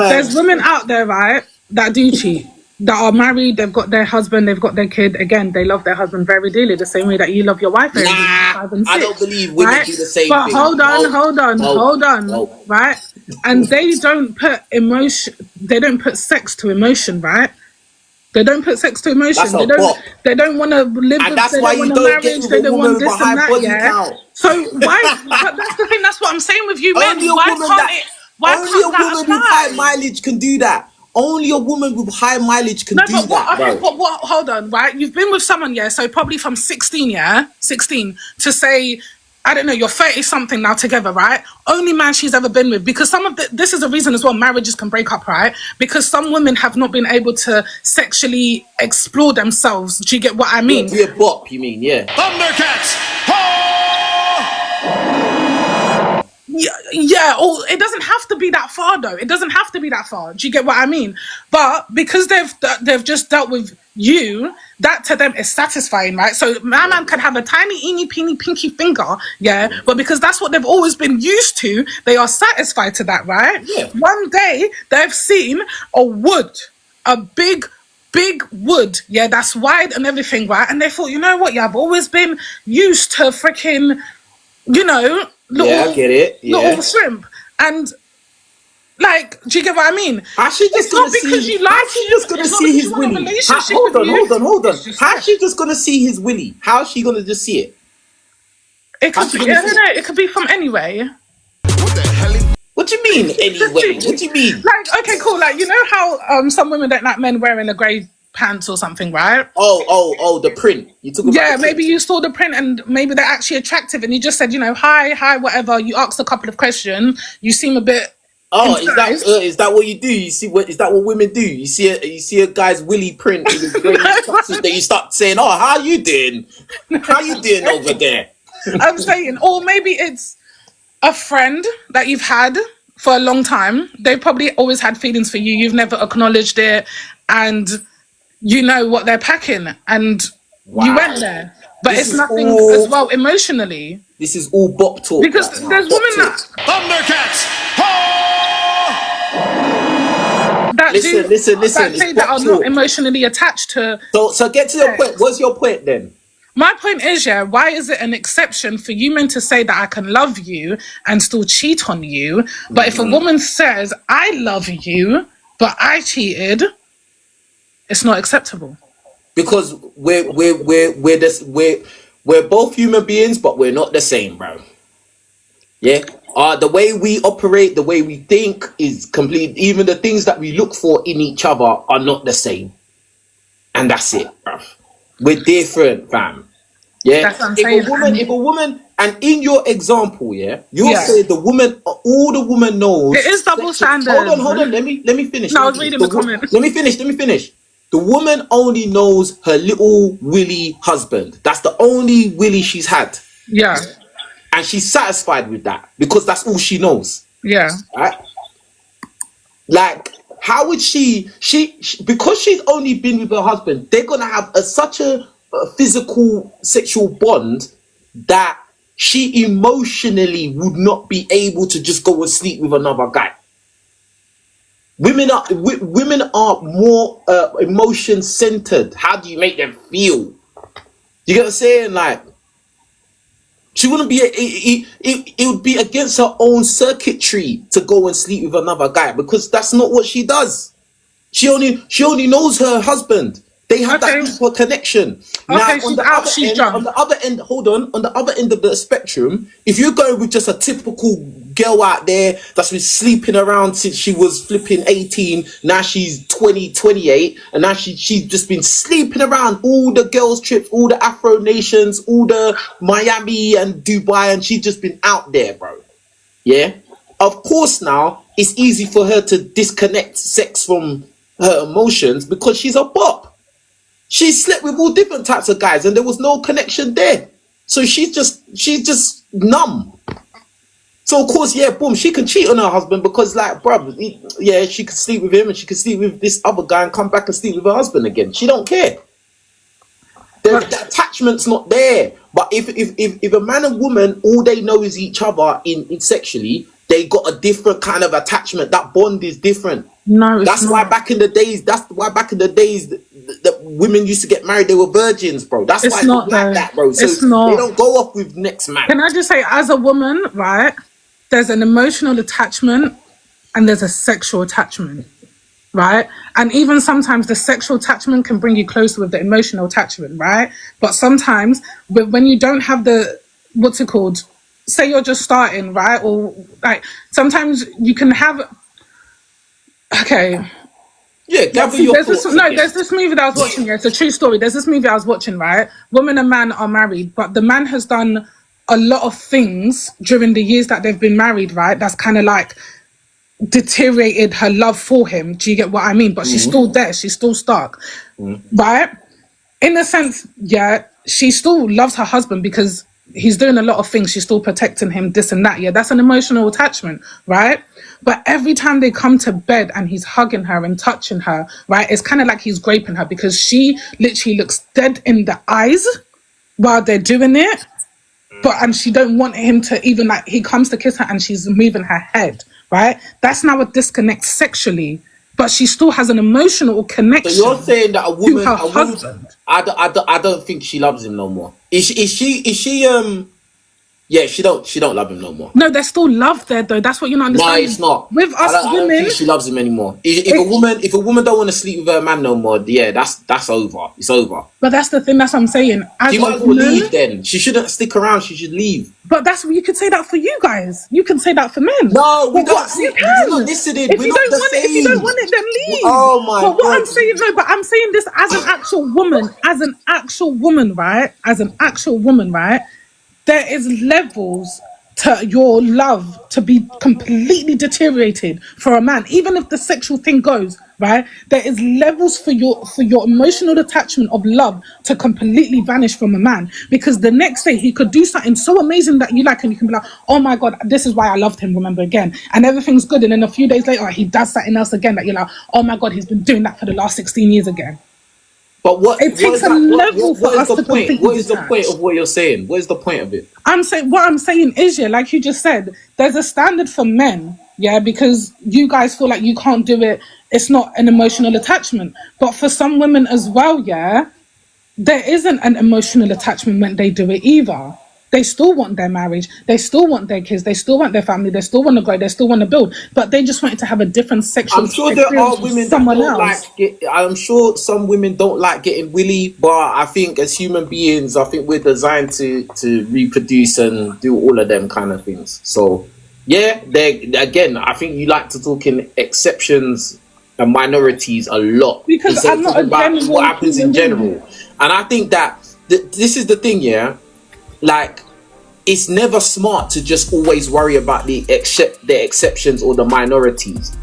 There's women out there, right, that do cheat, that are married, they've got their husband, they've got their kid. Again, they love their husband very dearly, the same way that you love your wife. Nah, I don't believe women do the same but thing. hold on, right? And they don't put emotion, they don't put sex to emotion, right? They don't put sex to emotion. They don't want to live and with, that's they why don't you want a don't get marriage, with they a don't woman want with a this and high that, body yeah? count. So why, but that's the thing, that's what I'm saying with you men. Only a Why woman can't it, why only can't a that woman apply? with high mileage can do that. Only a woman with high mileage can do that, bro. Okay, but what, hold on, right? You've been with someone, yeah, so probably from 16, yeah? 16, to say, I don't know, you're 30-something now together, right? Only man she's ever been with. Because this is a reason as well, marriages can break up, right? Because some women have not been able to sexually explore themselves. Do you get what I mean? Yeah, be a bop, you mean, yeah. Thundercats! Yeah, or it doesn't have to be that far though. It doesn't have to be that far. Do you get what I mean? But because they've just dealt with you, that to them is satisfying, right? So my man can have a tiny, eeny, peeny, pinky finger, yeah, but because that's what they've always been used to, they are satisfied to that, right? Yeah. One day they've seen a big wood, yeah, that's wide and everything, right? And they thought, you know what, yeah, I've always been used to freaking, you know, I get it. Yeah. Little shrimp. And like, do you get what I mean? How's she just gonna see? How's she just gonna see his willy? Hold on. How's she just gonna see his willy? How's she gonna just see it? It could be. I don't know. It could be from anywhere. What the hell? What do you mean anyway? What do you mean? Like, okay, cool. Like, you know how some women don't like men wearing a grey pants or something, right? Oh, the print. You took about yeah, maybe you saw the print and maybe they're actually attractive and you just said, you know, hi, whatever. You asked a couple of questions. You seem a bit. Oh, is that what you do? You see is that what women do? You see a guy's willy print in his then you start saying, "Oh, how you doing? How you doing over there?" I'm saying, or maybe it's a friend that you've had for a long time. They've probably always had feelings for you. You've never acknowledged it, and you know what they're packing, and you went there. But it's nothing as well emotionally. This is all bop talk. Because there's women Thundercats! Listen. That are not emotionally attached to. So get to your point. What's your point then? My point is, yeah, why is it an exception for you men to say that I can love you and still cheat on you? But if a woman says, I love you, but I cheated, it's not acceptable. Because we're both human beings, but we're not the same, bro. Yeah. The way we operate, the way we think is complete. Even the things that we look for in each other are not the same. And that's it, bro. We're different, fam. Yeah. That's what I'm saying. If a woman, and in your example, yeah, you're saying the woman, all the woman knows. It is double standard. Hold on. Let me finish. No, I was reading the comment. Let me finish. The woman only knows her little willy husband. That's the only willy she's had. Yeah. And she's satisfied with that because that's all she knows. Yeah. Right? Like, how would she because she's only been with her husband, they're gonna have such a physical sexual bond that she emotionally would not be able to just go and sleep with another guy. Women are more emotion centered. How do you make them feel? You get what I'm saying? Like, she wouldn't be. It would be against her own circuitry to go and sleep with another guy because that's not what she does. She only knows her husband. They have that deeper connection. Now, on the other end, hold on. On the other end of the spectrum, if you're going with just a typical girl out there that's been sleeping around since she was flipping 18, now she's 20, 28, and now she's just been sleeping around all the girls' trips, all the Afro nations, all the Miami and Dubai, and she's just been out there, bro. Yeah? Of course now, it's easy for her to disconnect sex from her emotions because she's a bop. She slept with all different types of guys and there was no connection there. So she's just numb. So of course, yeah, boom, she can cheat on her husband because like, bruv, yeah, she can sleep with him and she can sleep with this other guy and come back and sleep with her husband again. She don't care. The attachment's not there. But if a man and woman, all they know is each other in sexually, they got a different kind of attachment. That bond is different. No, it's That's not. why back in the days. That women used to get married. They were virgins, bro. That's It's why it's not, like though. that, bro. So It's not. they don't go off with next man. Can I just say, as a woman, right, there's an emotional attachment and there's a sexual attachment, right? And even sometimes the sexual attachment can bring you closer with the emotional attachment, right? But sometimes when you don't have the, what's it called? Say you're just starting, right? Or like sometimes you can have, okay. Yeah, gather your There's thoughts. there's this movie that I was watching. Yeah, it's a true story. There's this movie I was watching, right? Woman and man are married, but the man has done a lot of things during the years that they've been married, right? That's kind of like deteriorated her love for him. Do you get what I mean? But she's still there. She's still stuck, right? In a sense, yeah, she still loves her husband because he's doing a lot of things. She's still protecting him, this and that. Yeah, that's an emotional attachment, right? But every time they come to bed and he's hugging her and touching her, right, it's kind of like he's raping her because she literally looks dead in the eyes while they're doing it. And she don't want him to even, like, he comes to kiss her and she's moving her head, right? That's now a disconnect sexually, but she still has an emotional connection. So you're saying that a woman, husband. I don't think she loves him no more. Is she? Yeah, she don't love him no more. No, there's still love there, though. That's what you're not understanding. No, it's not. With us I don't women, think she loves him anymore. If a woman don't want to sleep with her man no more, yeah, that's over. It's over. but that's the thing. That's what I'm saying. As She a might as well woman, leave then. She shouldn't stick around. She should leave. but that's you could say that for you guys. You can say that for men. No, we But don't. what- you We're can. not listening. If We're you not don't the want it, if you same. don't want it, then leave. Oh my But what God. I'm saying, no, but I'm saying this as an actual woman, right? As an actual woman, right? There is levels to your love to be completely deteriorated for a man, even if the sexual thing goes, right? There is levels for your emotional attachment of love to completely vanish from a man, because the next day he could do something so amazing that you like, and you can be like, oh my God, this is why I loved him, remember, again, and everything's good, and then a few days later he does something else again that you're like, oh my God, he's been doing that for the last 16 years again. But It takes a level for us to completely What is the point detach. of what you're saying? What is the point of it? What I'm saying is, yeah, like you just said, there's a standard for men, yeah, because you guys feel like you can't do it. It's not an emotional attachment. But for some women as well, yeah, there isn't an emotional attachment when they do it either. They still want their marriage. They still want their kids. They still want their family. They still want to grow. They still want to build. But they just wanted to have a different sexual I'm sure there experience are with women that someone don't else. I'm sure some women don't like getting willy, but I think as human beings, I think we're designed to reproduce and do all of them kind of things. So yeah, again, I think you like to talk in exceptions and minorities a lot, Because instead I'm of not talking a about general what happens in human being. general. And I think that this is the thing, yeah. Like, it's never smart to just always worry about the exceptions or the minorities.